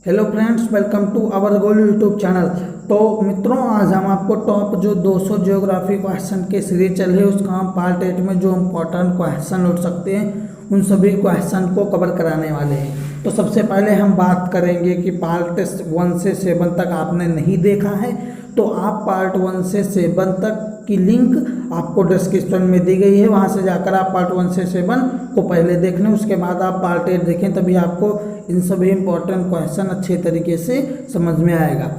Hello friends, welcome to our goal YouTube channel. तो मित्रों, आज हम आपको टॉप जो 200 ज्योग्राफी क्वेश्चन के सीरीज चल रही है उसका हम पार्ट 8 में जो इम्पोर्टेंट क्वेश्चन उठ सकते हैं उन सभी क्वेश्चन को कवर कराने वाले हैं। तो सबसे पहले हम बात करेंगे कि पार्ट 1 से 7 तक आपने नहीं देखा है तो आप पार्ट 1 से 7 तक की लिंक आपको डिस्क्रिप्शन में दी गई है, वहाँ से जाकर आप पार्ट 1 से 7 को पहले देख लें, उसके बाद आप पार्ट 8 देखें, तभी आपको इन सभी इंपॉर्टेंट क्वेश्चन अच्छे तरीके से समझ में आएगा।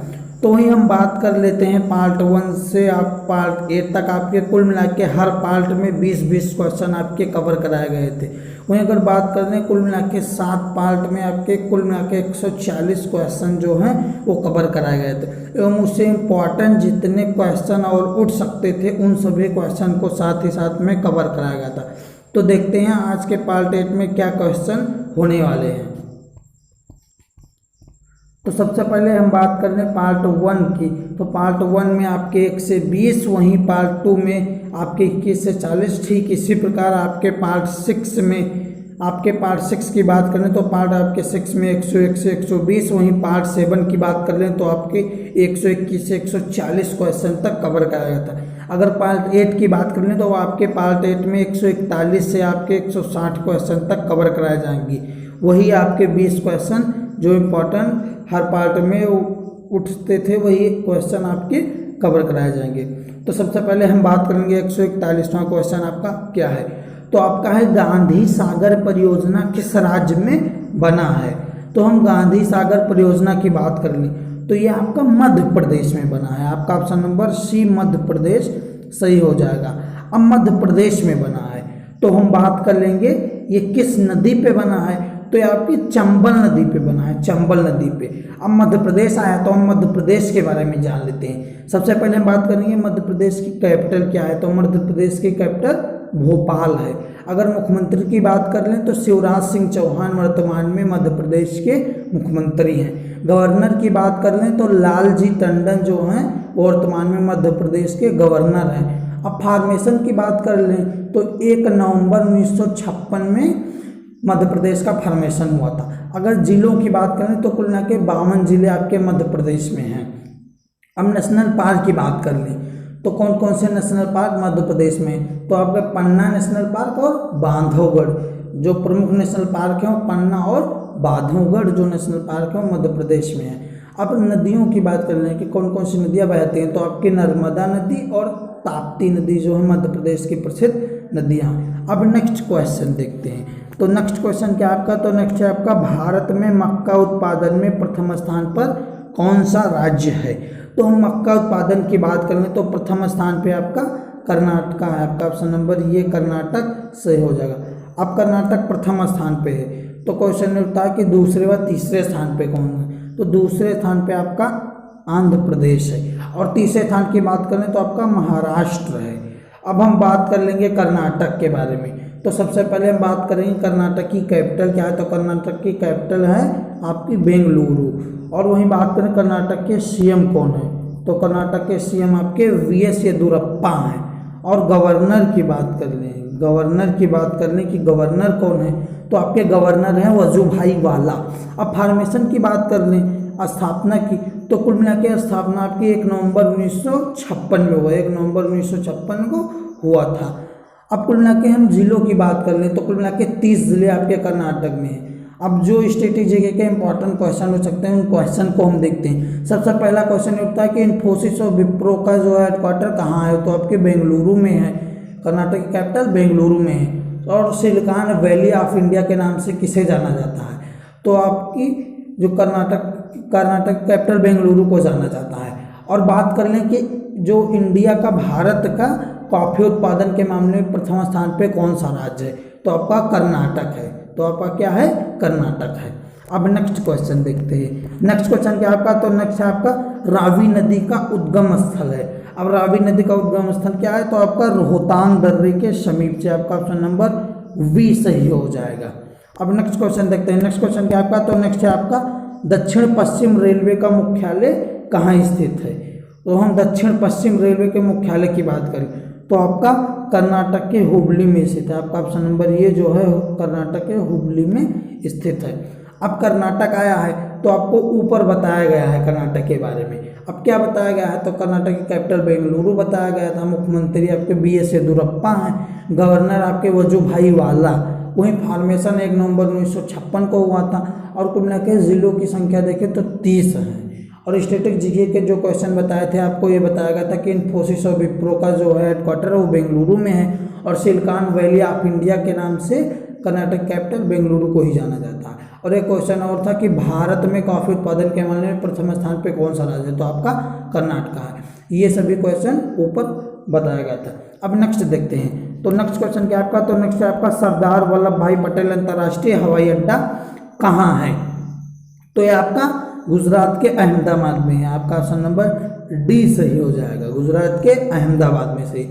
तो वही हम बात कर लेते हैं पार्ट 1 से आप पार्ट 8 तक आपके कुल मिला के हर पार्ट में 20-20 क्वेश्चन आपके कवर कराए गए थे। वहीं अगर बात कर लें कुल मिला के 7 पार्ट में आपके कुल मिला के 140 क्वेश्चन जो हैं वो कवर कराए गए थे एवं उससे इम्पॉर्टेंट जितने क्वेश्चन और उठ सकते थे उन सभी क्वेश्चन को साथ ही साथ में कवर कराया गया था। तो देखते हैं आज के पार्ट 8 में क्या क्वेश्चन होने वाले हैं। तो सबसे पहले हम बात कर लें पार्ट 1 की। तो पार्ट 1 में आपके 1 से 20, वहीं पार्ट 2 में आपके 21 से 40। ठीक इसी प्रकार आपके पार्ट 6 में आपके पार्ट 6 की बात करें तो पार्ट आपके 6 में 101 से 120, वहीं पार्ट 7 की बात कर लें तो आपके 121 से 140 क्वेश्चन तक कवर कराया गया था। अगर पार्ट 8 की बात कर लें तो आपके पार्ट 8 में 141 से आपके 160 क्वेश्चन तक कवर कराए जाएंगे। वही आपके 20 क्वेश्चन जो इम्पोर्टेंट हर पार्ट में उठते थे वही क्वेश्चन आपके कवर कराए जाएंगे। तो सबसे पहले हम बात करेंगे 141वां क्वेश्चन आपका क्या है। तो आपका है गांधी सागर परियोजना किस राज्य में बना है। तो हम गांधी सागर परियोजना की बात कर लें तो ये आपका मध्य प्रदेश में बना है। आपका option number C Madhya Pradesh सही हो जाएगा। अब मध्य प्रदेश में बना है तो हम बात कर लेंगे ये किस नदी पे बना है। तो ये आपकी चंबल नदी पे बना है, चंबल नदी पे। अब मध्य प्रदेश आया तो हम मध्य प्रदेश के बारे में जान लेते हैं। सबसे पहले हम बात करेंगे मध्य प्रदेश की कैपिटल क्या है। तो मध्य प्रदेश की कैपिटल भोपाल है। अगर मुख्यमंत्री की बात कर लें तो शिवराज सिंह चौहान वर्तमान में मध्य प्रदेश के मुख्यमंत्री हैं। गवर्नर की बात कर लें तो लालजी टंडन जो हैं वर्तमान में मध्य प्रदेश के गवर्नर हैं। अब फॉर्मेशन की बात कर लें तो 1 नवंबर 1956 में मध्य प्रदेश का फॉर्मेशन हुआ था। अगर जिलों की बात करें तो कुल मिला के 52 जिले आपके मध्य प्रदेश में हैं। अब नेशनल पार्क की बात कर लें तो कौन कौन से नेशनल पार्क मध्य प्रदेश में। तो आपका पन्ना नेशनल पार्क और बांधवगढ़ जो प्रमुख नेशनल पार्क हैं, पन्ना और बांधवगढ़ जो नेशनल पार्क है मध्य प्रदेश में है। अब नदियों की बात कर लें कि कौन कौन सी नदियाँ बहती हैं। तो आपकी नर्मदा नदी और ताप्ती नदी जो है मध्य प्रदेश की प्रसिद्ध नदियाँ। अब नेक्स्ट क्वेश्चन देखते हैं। तो नेक्स्ट क्वेश्चन क्या आपका। तो नेक्स्ट है आपका भारत में मक्का उत्पादन में प्रथम स्थान पर कौन सा राज्य है। तो हम मक्का उत्पादन की बात करें तो प्रथम स्थान पे आपका कर्नाटक है। आपका ऑप्शन नंबर ये कर्नाटक सही हो जाएगा। अब कर्नाटक प्रथम स्थान पे है तो क्वेश्चन उठता है कि दूसरे व तीसरे स्थान पे कौन है। तो दूसरे स्थान पे आपका आंध्र प्रदेश है और तीसरे स्थान की बात करें तो आपका महाराष्ट्र है। अब हम बात कर लेंगे कर्नाटक के बारे में। तो सबसे पहले हम बात करेंगे कर्नाटक की कैपिटल क्या है। तो कर्नाटक की कैपिटल है आपकी बेंगलुरु। और वहीं बात करें कर्नाटक के सीएम कौन है। तो कर्नाटक के सीएम आपके वीएस येदियुरप्पा हैं। और गवर्नर की बात कर लें कि गवर्नर कौन है। तो आपके गवर्नर हैं वजुभाई वाला। अब फॉर्मेशन की बात कर लें स्थापना की तो कुल मिला के स्थापना आपकी 1 नवंबर 1956 में हुआ। 1 नवंबर 1956 को हुआ था। अब कुल मिला के हम जिलों की बात कर लें तो कुल मिला के 30 जिले आपके कर्नाटक में हैं। अब जो स्टेटिक जगह के इंपॉर्टेंट क्वेश्चन हो सकते हैं उन क्वेश्चन को हम देखते हैं। सबसे पहला क्वेश्चन ये उठता है कि इन्फोसिस और विप्रो का जो हेडक्वार्टर कहाँ है। तो आपके बेंगलुरु में है। कर्नाटक की कैपिटल बेंगलुरु में है। और सिलिकॉन वैली ऑफ इंडिया के नाम से किसे जाना जाता है। तो आपकी जो कर्नाटक कैपिटल बेंगलुरु को जाना जाता है। और बात कर लें कि जो इंडिया का भारत का कॉफी उत्पादन के मामले में प्रथम स्थान पे कौन सा राज्य है। तो आपका कर्नाटक है। तो आपका क्या है कर्नाटक है। अब नेक्स्ट क्वेश्चन देखते हैं। नेक्स्ट क्वेश्चन क्या आपका। तो नेक्स्ट है आपका रावी नदी का उद्गम स्थल है। अब रावी नदी का उद्गम स्थल क्या है। तो आपका रोहतांग दर्रे के समीप से। आपका ऑप्शन नंबर वी सही हो जाएगा। अब नेक्स्ट क्वेश्चन देखते हैं। नेक्स्ट क्वेश्चन क्या आपका। तो नेक्स्ट है आपका दक्षिण पश्चिम रेलवे का मुख्यालय कहाँ स्थित है। तो हम दक्षिण पश्चिम रेलवे के मुख्यालय की बात करें तो आपका कर्नाटक के हुबली में स्थित है। आपका ऑप्शन नंबर ये जो है कर्नाटक के हुबली में स्थित है। अब कर्नाटक आया है तो आपको ऊपर बताया गया है कर्नाटक के बारे में। अब क्या बताया गया है, तो कर्नाटक की कैपिटल बेंगलुरु बताया गया था, मुख्यमंत्री आपके BS येदियुरप्पा हैं, गवर्नर आपके वजुभाई वाला, वहीं फॉर्मेशन 1 नवंबर 1956 को हुआ था, और कुल मिला के जिलों की संख्या देखें तो 30 है। और स्टैटिक जीके के जो क्वेश्चन बताए थे आपको ये बताया गया था कि इन्फोसिस और विप्रो का जो है हेडक्वार्टर है वो बेंगलुरु में है, और सिलिकॉन वैली ऑफ इंडिया के नाम से कर्नाटक कैपिटल बेंगलुरु को ही जाना जाता है। और एक क्वेश्चन और था कि भारत में कॉफी उत्पादन के मामले में प्रथम स्थान पे कौन सा राज्य है, तो आपका कर्नाटक है। ये सभी क्वेश्चन ऊपर बताया गया था। अब नेक्स्ट देखते हैं, तो नेक्स्ट क्वेश्चन क्या आपका, तो नेक्स्ट है आपका सरदार वल्लभ भाई पटेल अंतर्राष्ट्रीय हवाई अड्डा कहाँ है, तो ये आपका गुजरात के अहमदाबाद में है। आपका ऑप्शन नंबर डी सही हो जाएगा, गुजरात के अहमदाबाद में सही।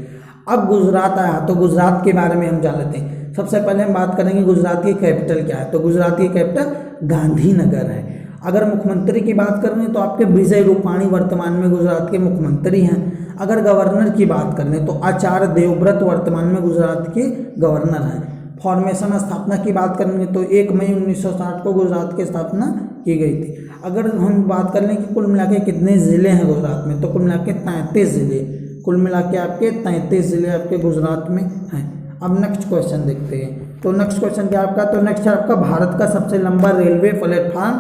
अब गुजरात आया तो गुजरात के बारे में हम जान लेते हैं। सबसे पहले हम बात करेंगे गुजरात की कैपिटल क्या है, तो गुजरात की कैपिटल गांधीनगर है। अगर मुख्यमंत्री की बात करें तो आपके विजय रूपाणी वर्तमान में गुजरात के मुख्यमंत्री हैं। अगर गवर्नर की बात करें तो आचार्य देवव्रत वर्तमान में गुजरात के गवर्नर हैं। फॉर्मेशन स्थापना की बात करेंगे तो 1 मई 1960 को गुजरात की स्थापना की गई थी। अगर हम बात कर लें कि कुल मिला के कितने ज़िले हैं गुजरात में, तो कुल मिला के 33 ज़िले, कुल मिला के आपके 33 ज़िले आपके गुजरात में हैं। अब नेक्स्ट क्वेश्चन देखते हैं, तो नेक्स्ट क्वेश्चन क्या आपका, तो नेक्स्ट है आपका भारत का सबसे लंबा रेलवे प्लेटफार्म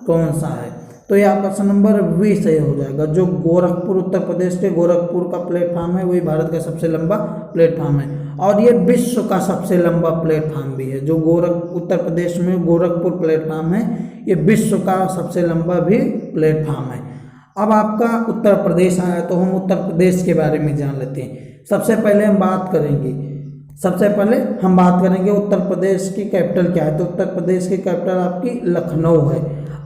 कौन सा है, तो ये आपका ऑप्शन नंबर बी सही हो जाएगा। जो गोरखपुर उत्तर प्रदेश के गोरखपुर का प्लेटफार्म है वही भारत का सबसे लंबा प्लेटफार्म है, और ये विश्व का सबसे लंबा प्लेटफार्म भी है। जो उत्तर प्रदेश में गोरखपुर प्लेटफार्म है ये विश्व का सबसे लंबा भी प्लेटफार्म है। अब आपका उत्तर प्रदेश आया तो हम उत्तर प्रदेश के बारे में जान लेते हैं। सबसे पहले हम बात करेंगे उत्तर प्रदेश की कैपिटल क्या है, तो उत्तर प्रदेश की कैपिटल आपकी लखनऊ है।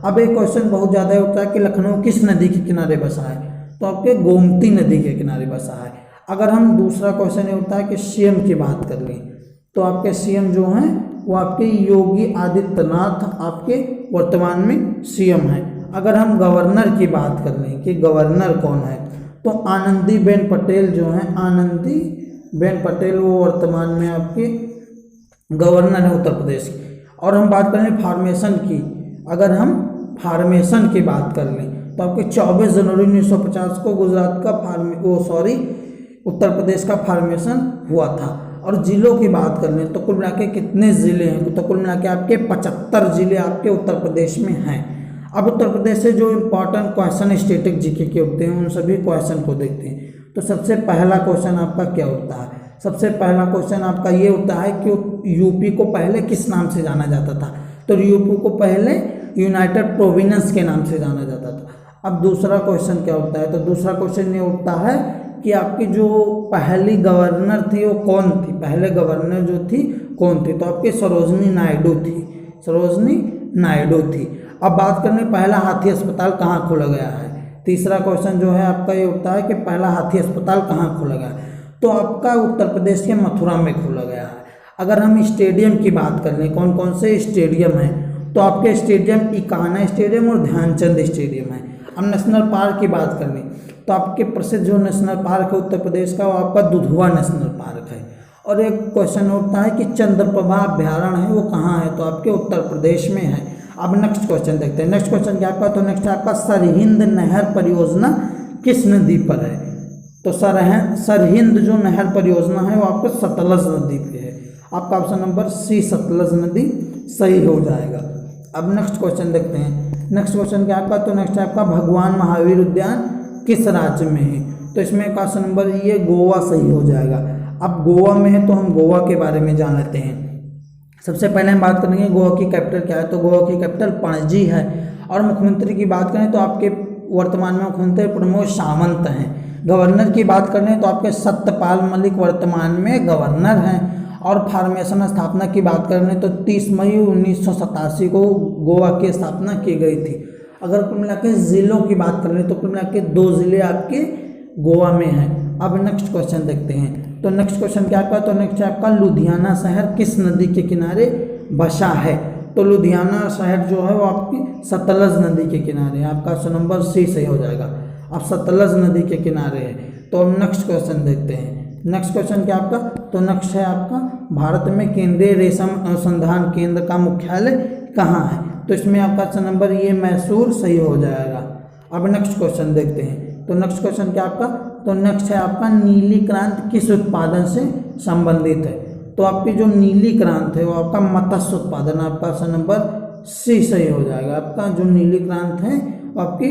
अब एक क्वेश्चन बहुत ज़्यादा होता है कि लखनऊ किस नदी के किनारे बसा है, तो आपके गोमती नदी के किनारे बसा है। अगर हम दूसरा क्वेश्चन ये होता है कि सीएम की बात कर लें तो आपके सीएम जो हैं वो आपके योगी आदित्यनाथ आपके वर्तमान में सीएम हैं। अगर हम गवर्नर की बात कर लें कि गवर्नर कौन है, तो आनंदीबेन पटेल जो हैं, आनंदीबेन पटेल वो वर्तमान में आपके गवर्नर है उत्तर प्रदेश की। और हम बात करें फार्मेशन की, अगर हम फार्मेशन की बात कर लें तो आपके 24 जनवरी 1950 को गुजरात का उत्तर प्रदेश का फार्मेशन हुआ था। और जिलों की बात कर लें तो कुल मिला के कितने ज़िले हैं, तो कुल मिला के आपके 75 ज़िले आपके उत्तर प्रदेश में हैं। अब उत्तर प्रदेश से जो इम्पोर्टेंट क्वेश्चन स्टैटिक जीके के होते हैं उन सभी क्वेश्चन को देखते हैं। तो सबसे पहला क्वेश्चन आपका क्या होता है, सबसे पहला क्वेश्चन आपका ये होता है कि यूपी को पहले किस नाम से जाना जाता था, तो यूपी को पहले यूनाइटेड प्रोविंस के नाम से जाना जाता था। अब दूसरा क्वेश्चन क्या होता है, तो दूसरा क्वेश्चन ये होता है कि आपकी जो पहली गवर्नर थी वो कौन थी, पहले गवर्नर जो थी कौन थी, तो आपकी सरोजनी नायडू थी। अब बात करें पहला हाथी अस्पताल कहाँ खोला गया है, तीसरा क्वेश्चन जो है आपका ये होता है कि पहला हाथी अस्पताल कहाँ खोला गया, तो आपका उत्तर प्रदेश के मथुरा में खोला गया है। अगर हम स्टेडियम की बात कर लें कौन कौन से स्टेडियम हैं, तो आपके स्टेडियम इकाना स्टेडियम और ध्यानचंद स्टेडियम है। अब नेशनल पार्क की बात कर लें तो आपके प्रसिद्ध जो नेशनल पार्क है उत्तर प्रदेश का वो आपका दुधवा नेशनल पार्क है। और एक क्वेश्चन होता है कि चंद्रप्रभा अभ्यारण्य है वो कहाँ है, तो आपके उत्तर प्रदेश में है। अब नेक्स्ट क्वेश्चन देखते हैं, नेक्स्ट क्वेश्चन क्या आपका, तो नेक्स्ट आपका सरहिंद नहर परियोजना किस नदी पर है, तो सरहिंद जो नहर परियोजना है वो आपको सतलज नदी पे है। आपका ऑप्शन नंबर सी सतलज नदी सही हो जाएगा। अब नेक्स्ट क्वेश्चन देखते हैं, नेक्स्ट क्वेश्चन क्या आपका, तो नेक्स्ट आपका भगवान महावीर उद्यान किस राज्य में है, तो इसमें क्वेश्चन नंबर ये गोवा सही हो जाएगा। अब गोवा में है तो हम गोवा के बारे में जान लेते हैं। सबसे पहले हम बात करेंगे गोवा की कैपिटल क्या है, तो गोवा की कैपिटल पणजी है। और मुख्यमंत्री की बात करें तो आपके वर्तमान में मुख्यमंत्री प्रमोद सावंत हैं। गवर्नर की बात करें तो आपके सत्यपाल मलिक वर्तमान में गवर्नर हैं। और फार्मेशन स्थापना की बात करें तो 30 मई 1987 को गोवा की स्थापना की गई थी। अगर कुल मिला के ज़िलों की बात करें तो कुल मिला के 2 ज़िले आपके गोवा में हैं। अब नेक्स्ट क्वेश्चन देखते हैं, तो नेक्स्ट क्वेश्चन क्या आपका, तो नेक्स्ट आपका लुधियाना शहर किस नदी के किनारे बसा है, तो लुधियाना शहर जो है वो आपकी सतलज नदी के किनारे है। आपका ऑप्शन नंबर सी सही हो जाएगा, अब सतलज नदी के किनारे है। तो अब नेक्स्ट क्वेश्चन देखते हैं, नेक्स्ट क्वेश्चन क्या आपका, तो नेक्स्ट है आपका भारत में केंद्रीय रेशम अनुसंधान केंद्र का मुख्यालय कहाँ है, तो इसमें आपका ऑप्शन नंबर ये मैसूर सही हो जाएगा। अब नेक्स्ट क्वेश्चन देखते हैं। तो नेक्स्ट क्वेश्चन क्या आपका, तो नेक्स्ट है आपका नीली क्रांति किस उत्पादन से संबंधित है। तो आपकी जो नीली क्रांति है वो आपका मत्स्य उत्पादन, आपका ऑप्शन नंबर सी सही हो जाएगा। आपका जो नीली क्रांति है वो आपकी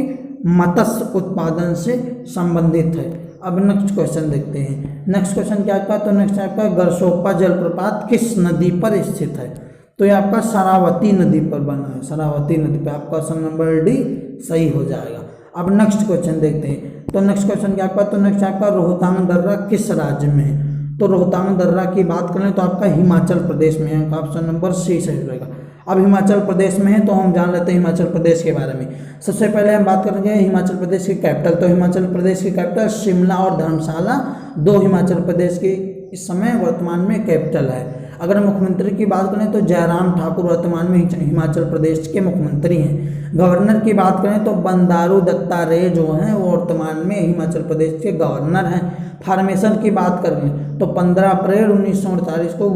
मत्स्य उत्पादन से संबंधित है। अब नेक्स्ट क्वेश्चन देखते हैं। नेक्स्ट क्वेश्चन क्या आपका, तो नेक्स्ट आपका गरसोप्पा जलप्रपात किस नदी पर स्थित है। तो ये आपका शरावती नदी पर बना है, शरावती नदी पर, आपका ऑप्शन नंबर डी सही हो जाएगा। अब नेक्स्ट क्वेश्चन देखते हैं। तो नेक्स्ट क्वेश्चन क्या आपका, तो नेक्स्ट आपका रोहतांग दर्रा किस राज्य में है। तो रोहतांग दर्रा की बात करें तो आपका हिमाचल प्रदेश में है, ऑप्शन नंबर सी सही हो जाएगा। अब हिमाचल प्रदेश में है तो हम जान लेते हैं हिमाचल प्रदेश के बारे में। सबसे पहले हम बात करेंगे हिमाचल प्रदेश की कैपिटल। तो हिमाचल प्रदेश की कैपिटल शिमला और धर्मशाला दो हिमाचल प्रदेश की इस समय वर्तमान में कैपिटल है। अगर मुख्यमंत्री की बात करें तो जयराम ठाकुर वर्तमान में हिमाचल प्रदेश के मुख्यमंत्री हैं। गवर्नर की बात करें तो बंडारू दत्तात्रेय जो हैं वो वर्तमान में हिमाचल प्रदेश के गवर्नर हैं। फॉर्मेशन की बात करें तो 15 अप्रैल 1948 को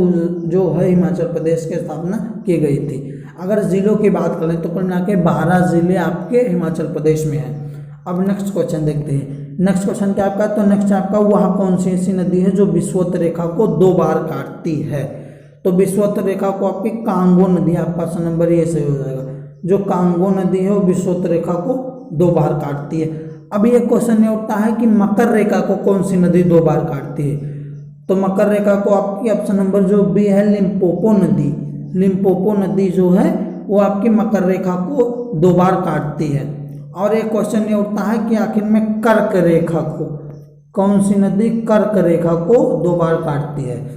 जो है हिमाचल प्रदेश की स्थापना की गई थी। अगर जिलों की बात करें तो कुल मिला के 12 जिले आपके हिमाचल प्रदेश में हैं। अब नेक्स्ट क्वेश्चन देखते हैं। नेक्स्ट क्वेश्चन क्या आपका, तो नेक्स्ट आपका वह कौन सी ऐसी नदी है जो विषुवत रेखा को 2 बार काटती है। तो विषुवत रेखा को आपकी कांगो नदी, आपका ऑप्शन नंबर ये सही हो जाएगा। जो कांगो नदी है वो विषुवत रेखा को 2 बार काटती है। अब ये क्वेश्चन ये उठता है कि मकर रेखा को कौन सी नदी 2 बार काटती है। तो मकर रेखा को आपकी ऑप्शन नंबर जो बी है लिम्पोपो नदी, लिम्पोपो नदी जो है वो आपकी मकर रेखा को 2 बार काटती है। और एक क्वेश्चन ये उठता है कि आखिर में कर्क रेखा को कौन सी नदी कर्क रेखा को 2 बार काटती है।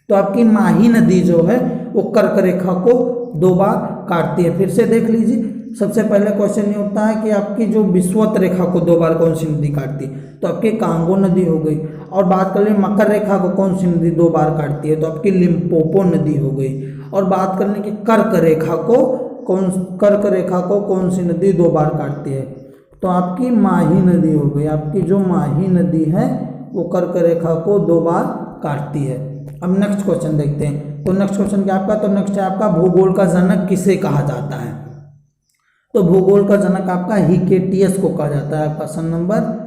तो आपकी माही नदी जो है वो कर्क रेखा को 2 बार काटती है। फिर से देख लीजिए, सबसे पहले क्वेश्चन ये उठता है कि आपकी जो विषुवत रेखा को 2 बार कौन सी नदी काटती है। तो आपकी कांगो नदी हो गई। और बात कर लें मकर रेखा को कौन सी नदी 2 बार काटती है, तो आपकी लिम्पोपो नदी हो गई। और बात कर लें कि कर्क रेखा को कौन सी नदी 2 बार काटती है, तो आपकी माही नदी हो गई। आपकी जो माही नदी है वो कर्क रेखा को 2 बार काटती है। अब नेक्स्ट क्वेश्चन देखते हैं। तो नेक्स्ट क्वेश्चन क्या आपका, तो नेक्स्ट है आपका भूगोल का जनक किसे कहा जाता है। तो भूगोल का जनक आपका हिकेटियस को कहा जाता है। आपका ऑप्शन नंबर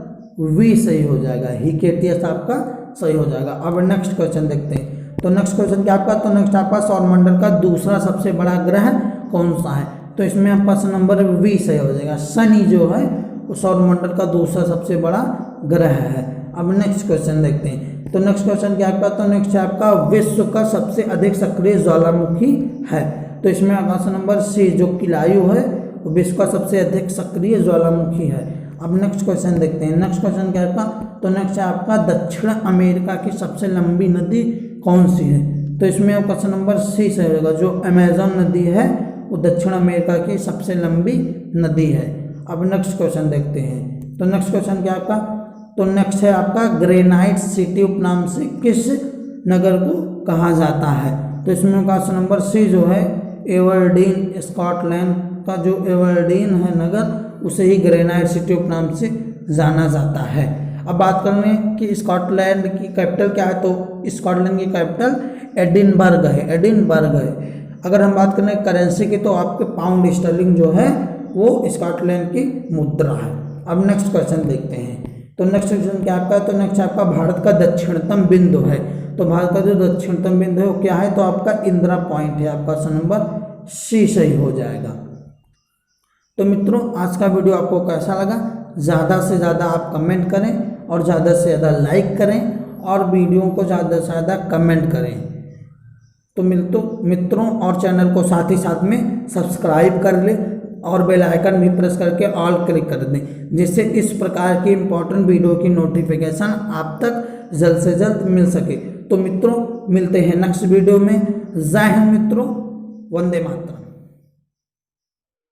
वी सही हो जाएगा, हिकेटियस आपका सही हो जाएगा। अब नेक्स्ट क्वेश्चन देखते हैं। तो नेक्स्ट क्वेश्चन क्या आपका, तो नेक्स्ट आपका सौरमंडल का दूसरा सबसे बड़ा ग्रह कौन सा है। तो इसमें आपका ऑप्शन नंबर वी सही हो जाएगा। शनि जो है वो सौरमंडल का दूसरा सबसे बड़ा ग्रह है। अब नेक्स्ट क्वेश्चन देखते हैं। तो नेक्स्ट क्वेश्चन क्या आपका, तो नेक्स्ट आपका विश्व का सबसे अधिक सक्रिय ज्वालामुखी है। तो इसमें ऑप्शन नंबर सी जो किलायु है वो विश्व का सबसे अधिक सक्रिय ज्वालामुखी है। अब नेक्स्ट क्वेश्चन देखते हैं। नेक्स्ट क्वेश्चन क्या आपका, तो नेक्स्ट है आपका दक्षिण अमेरिका की सबसे लंबी नदी कौन सी है। तो इसमें आपका ऑप्शन नंबर सी सही होगा। जो अमेजन नदी है वो दक्षिण अमेरिका की सबसे लंबी नदी है। अब नेक्स्ट क्वेश्चन देखते हैं। तो नेक्स्ट क्वेश्चन क्या आपका, तो नेक्स्ट है आपका ग्रेनाइट सिटी उपनाम से किस नगर को कहा जाता है। तो इसमें का ऑप्शन नंबर सी जो है एवरडीन, स्कॉटलैंड का जो एवरडीन है नगर उसे ही ग्रेनाइट सिटी उपनाम से जाना जाता है। अब बात करें कि स्कॉटलैंड की कैपिटल क्या है, तो स्कॉटलैंड की कैपिटल एडिनबर्ग है, एडिनबर्ग है। अगर हम बात करें करेंसी की तो आपके पाउंड स्टर्लिंग जो है वो स्कॉटलैंड की मुद्रा है। अब नेक्स्ट क्वेश्चन देखते हैं। तो नेक्स्ट क्वेश्चन क्या आपका, तो नेक्स्ट आपका भारत का दक्षिणतम बिंदु है। तो भारत का जो दक्षिणतम बिंदु है वो क्या है, तो आपका इंदिरा पॉइंट है। आपका ऑप्शन नंबर सी सही हो जाएगा। तो मित्रों आज का वीडियो आपको कैसा लगा, ज़्यादा से ज़्यादा आप कमेंट करें और ज़्यादा से ज़्यादा लाइक करें और वीडियो को ज़्यादा से ज़्यादा कमेंट करें। तो मित्रों और चैनल को साथ ही साथ में सब्सक्राइब कर लें और बेल आइकन भी प्रेस करके ऑल क्लिक कर दें, जिससे इस प्रकार की इम्पोर्टेंट वीडियो की नोटिफिकेशन आप तक जल्द से जल्द मिल सके। तो मित्रों मिलते हैं नेक्स्ट वीडियो में। जय हिंद मित्रों, वंदे मातरम।